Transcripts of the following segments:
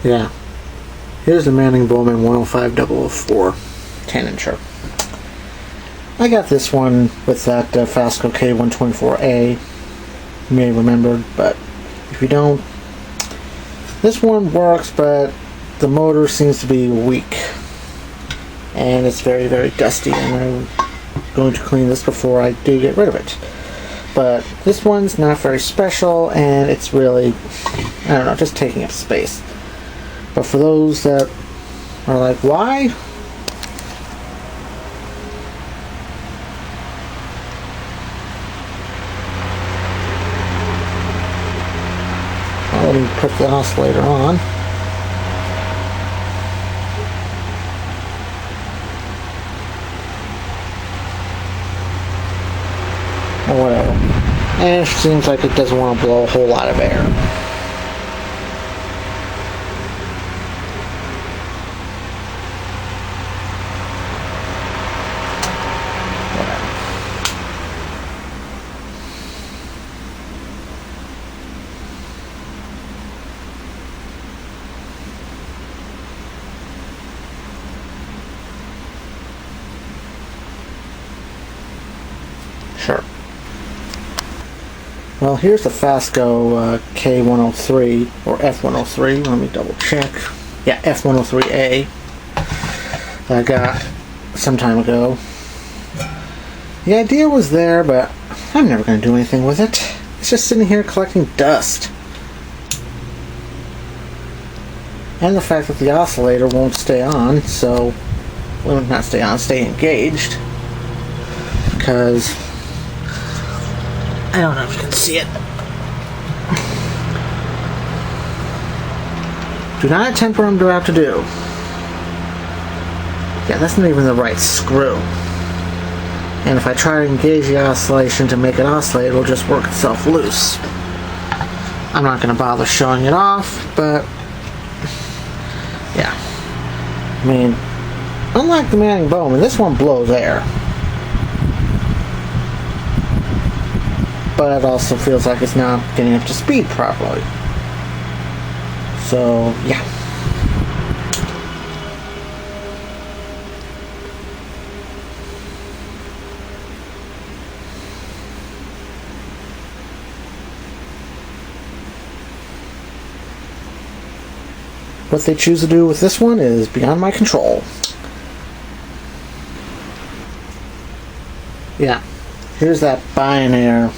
Yeah. Here's the Manning Bowman 105004 10-incher. I got this one with that Fasco K124A. You may remember, but if you don't, this one works, but the motor seems to be weak. And it's very, very dusty, and I'm going to clean this before I do get rid of it. But this one's not very special, and it's really, I don't know, just taking up space. But for those that are like, why? Well, let me put the oscillator on. Or whatever. And it seems like it doesn't want to blow a whole lot of air. Sure. Well, here's the Fasco K103 or F103. Let me double check. Yeah, F103A that I got some time ago. The idea was there, but I'm never going to do anything with it. It's just sitting here collecting dust. And the fact that the oscillator won't stay on, so, well, not stay on, stay engaged. Because I don't know if you can see it. Do not attempt what I'm about to do. Yeah, that's not even the right screw. And if I try to engage the oscillation to make it oscillate, it'll just work itself loose. I'm not going to bother showing it off, but yeah. I mean, unlike the Manning Bowman, this one blows air. But it also feels like it's not getting up to speed properly. So, yeah. What they choose to do with this one is beyond my control. Yeah. Here's that Bionaire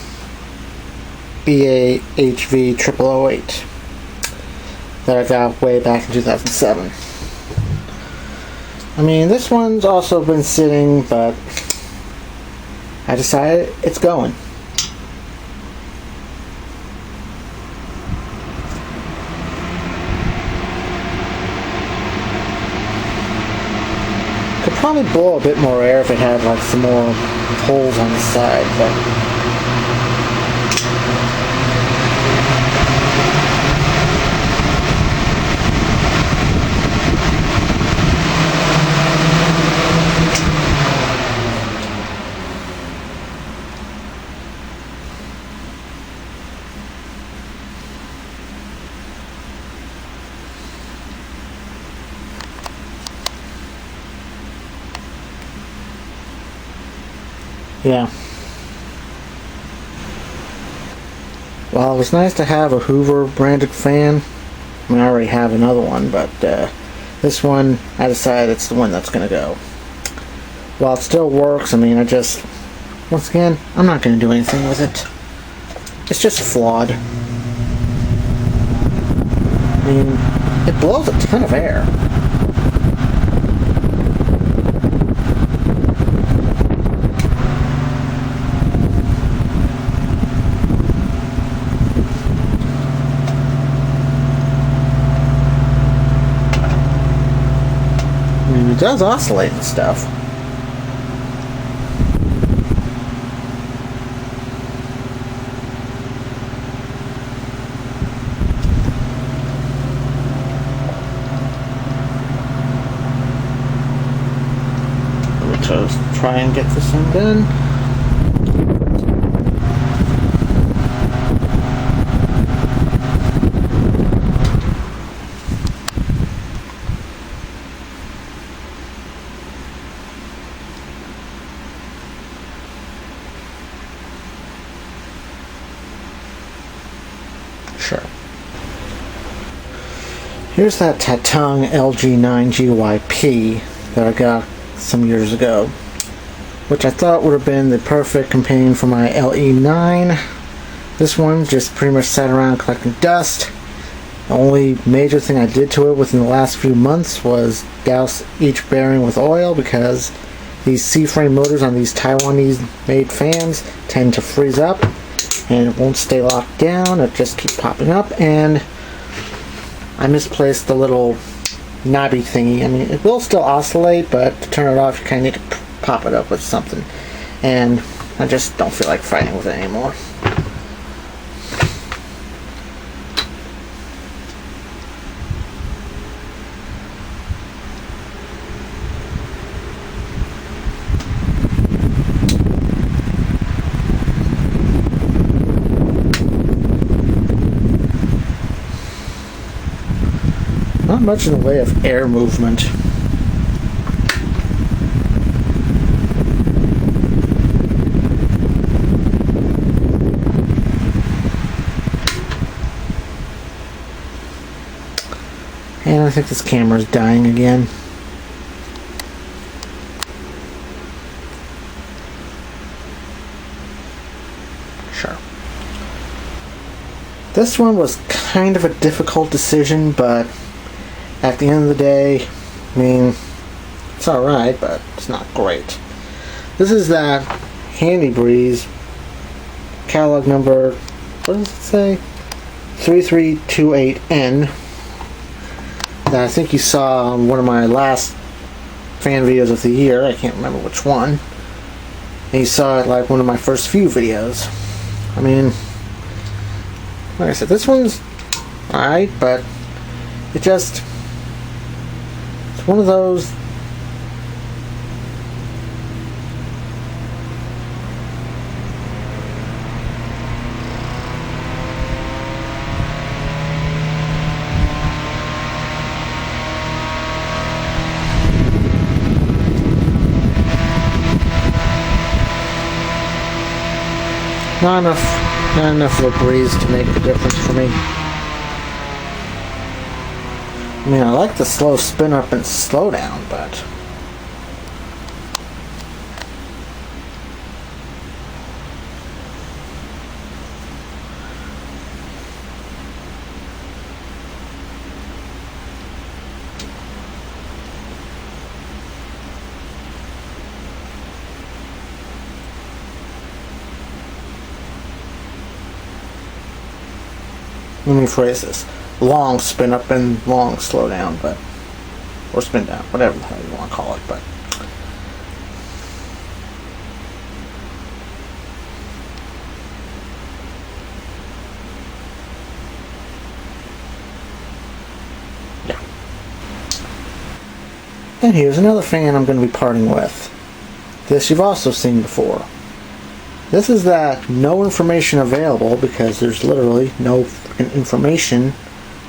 BAHV 0008 that I got way back in 2007. I mean, this one's also been sitting, but I decided it's going. Could probably blow a bit more air if it had like some more holes on the side, but yeah. Well, it was nice to have a Hoover branded fan. I mean, I already have another one, but this one, I decided it's the one that's going to go. While it still works, I mean, once again, I'm not going to do anything with it. It's just flawed. I mean, it blows a ton of air. It does oscillate and stuff. Let me just try and get this thing done. Sure. Here's that Tatung LG9GYP that I got some years ago, which I thought would have been the perfect companion for my LE9. This one just pretty much sat around collecting dust. The only major thing I did to it within the last few months was douse each bearing with oil, because these C-frame motors on these Taiwanese made fans tend to freeze up and it won't stay locked down. It just keeps popping up, and I misplaced the little knobby thingy. I mean, it will still oscillate, but to turn it off you kind of need to pop it up with something, and I just don't feel like fighting with it anymore. Not much in the way of air movement. And I think this camera is dying again. Sure. This one was kind of a difficult decision, but at the end of the day, I mean, it's alright, but it's not great. This is that Handybreeze catalog number, what does it say? 3328N that I think you saw on one of my last fan videos of the year. I can't remember which one. And you saw it like one of my first few videos. I mean, like I said, this one's alright, but it just, it's one of those not enough of a breeze to make a difference for me. I mean, I like the slow spin up and slow down, but let me phrase this. Long spin up and long slow down, but, or spin down, whatever the hell you want to call it, but yeah. And here's another fan I'm going to be parting with. This you've also seen before. This is that no information available, because there's literally no information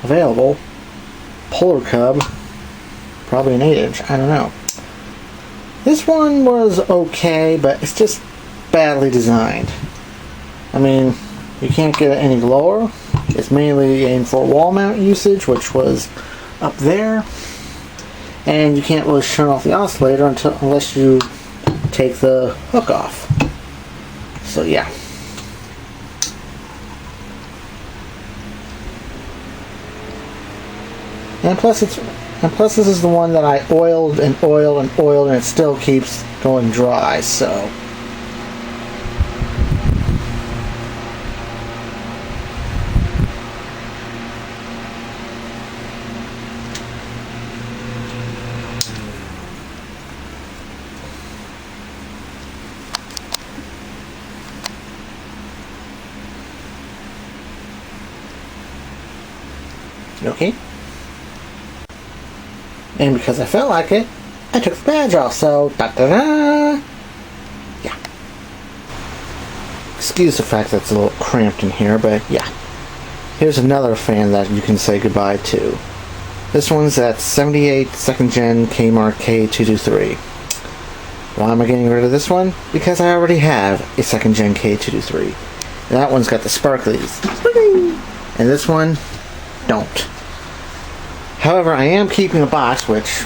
available. Polar Cub, probably an 8-inch, I don't know. This one was okay, but it's just badly designed. I mean, you can't get it any lower. It's mainly aimed for wall mount usage, which was up there, and you can't really turn off the oscillator unless you take the hook off. So yeah. And plus this is the one that I oiled and oiled and oiled, and it still keeps going dry, so okay. And because I felt like it, I took the badge off, so da-da-da! Yeah. Excuse the fact that it's a little cramped in here, but yeah. Here's another fan that you can say goodbye to. This one's that 78 2nd Gen Kmart K223. Why am I getting rid of this one? Because I already have a 2nd Gen K223. And that one's got the sparklies. and this one, don't. However, I am keeping a box, which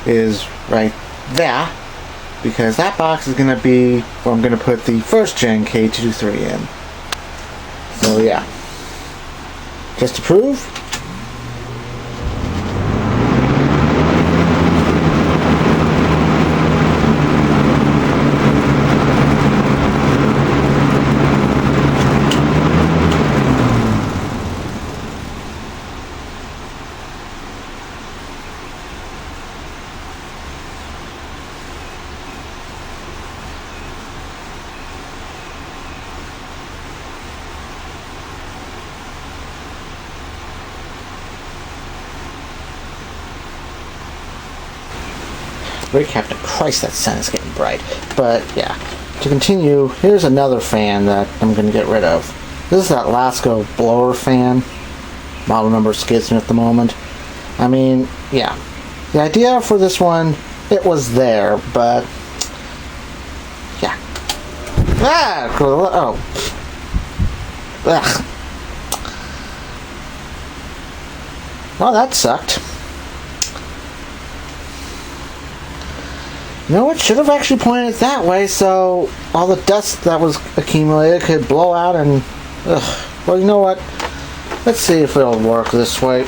is right there, because that box is going to be where I'm going to put the first gen K223 in. So yeah, just to prove. Great Captain Christ, that sun is getting bright. But yeah, to continue, here's another fan that I'm going to get rid of. This is that Lasko blower fan. Model number escapes me at the moment. I mean, yeah. The idea for this one, it was there, but yeah. Ah! Oh. Ugh. Well, that sucked. You know what? Should have actually pointed it that way so all the dust that was accumulated could blow out and... Ugh. Well, you know what? Let's see if it'll work this way.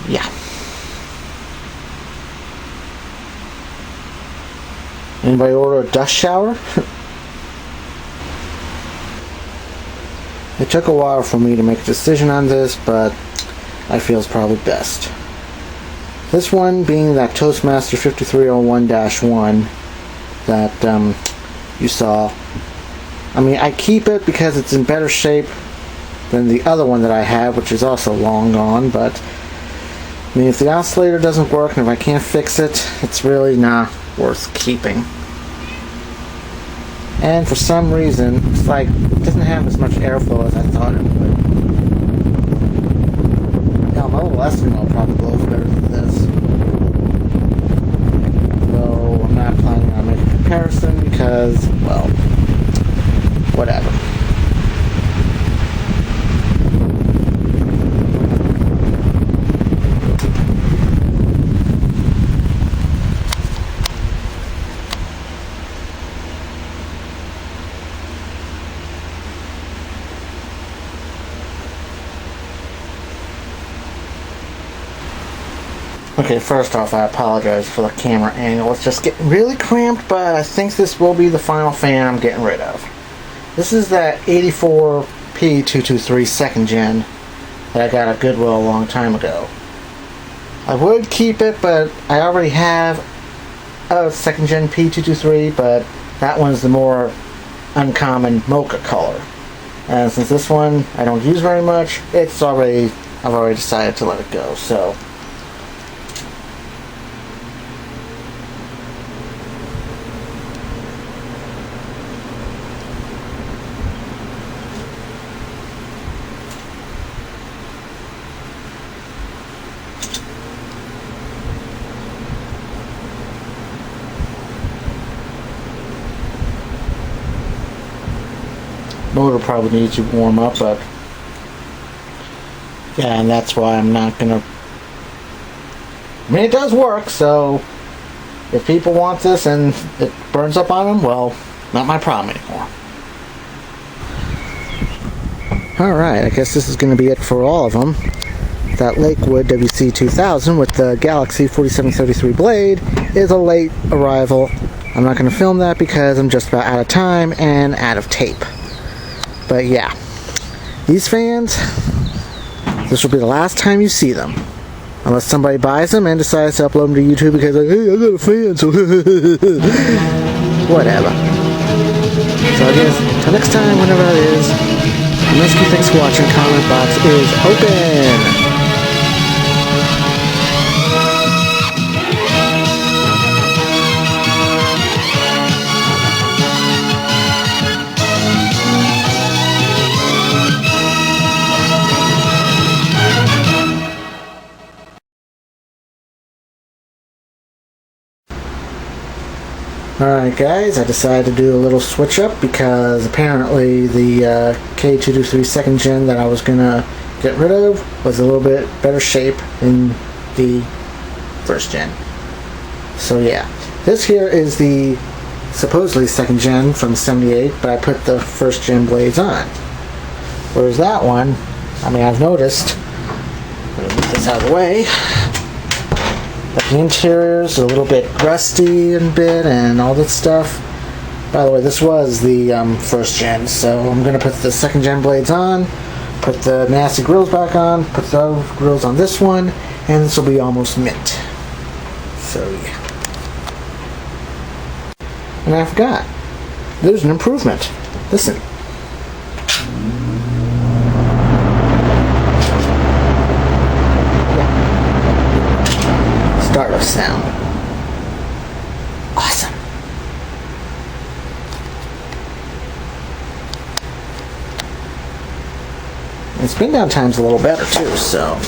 Yeah. Anybody order a dust shower? It took a while for me to make a decision on this, but I feel it's probably best. This one being that Toastmaster 5301-1 that you saw. I mean, I keep it because it's in better shape than the other one that I have, which is also long gone, but I mean, if the oscillator doesn't work and if I can't fix it, it's really not worth keeping. And for some reason, it's like it doesn't have as much airflow as I thought it would. Yeah, my little Eskie probably blows better than this. Though I'm not planning on making a comparison because, well, whatever. Okay, first off, I apologize for the camera angle. It's just getting really cramped, but I think this will be the final fan I'm getting rid of. This is that 84 P-223 second gen that I got at Goodwill a long time ago. I would keep it, but I already have a second gen P-223, but that one's the more uncommon mocha color. And since this one I don't use very much, I've already decided to let it go, so... Motor probably needs to warm up, but yeah, and that's why I'm not gonna. I mean, it does work, so if people want this and it burns up on them, well, not my problem anymore. Alright, I guess this is going to be it for all of them. That Lakewood WC2000 with the Galaxy 4733 blade is a late arrival. I'm not going to film that because I'm just about out of time and out of tape. But yeah, these fans, this will be the last time you see them. Unless somebody buys them and decides to upload them to YouTube because like, hey, I got a fan, so whatever. So I guess, until next time, whenever it is, I'm Eskie, thanks for watching. Comment box is open. Alright guys, I decided to do a little switch up because apparently the K223 second gen that I was going to get rid of was a little bit better shape than the first gen. So yeah, this here is the supposedly second gen from 78, but I put the first gen blades on. Whereas that one, I mean, I've noticed, let me get this out of the way, but the interior's a little bit rusty and all that stuff. By the way, this was the first gen, so I'm going to put the second gen blades on, put the nasty grills back on, put the grills on this one, and this will be almost mint. So yeah. And I forgot, there's an improvement. Listen. Startup sound. Awesome. And spin down time's a little better too, so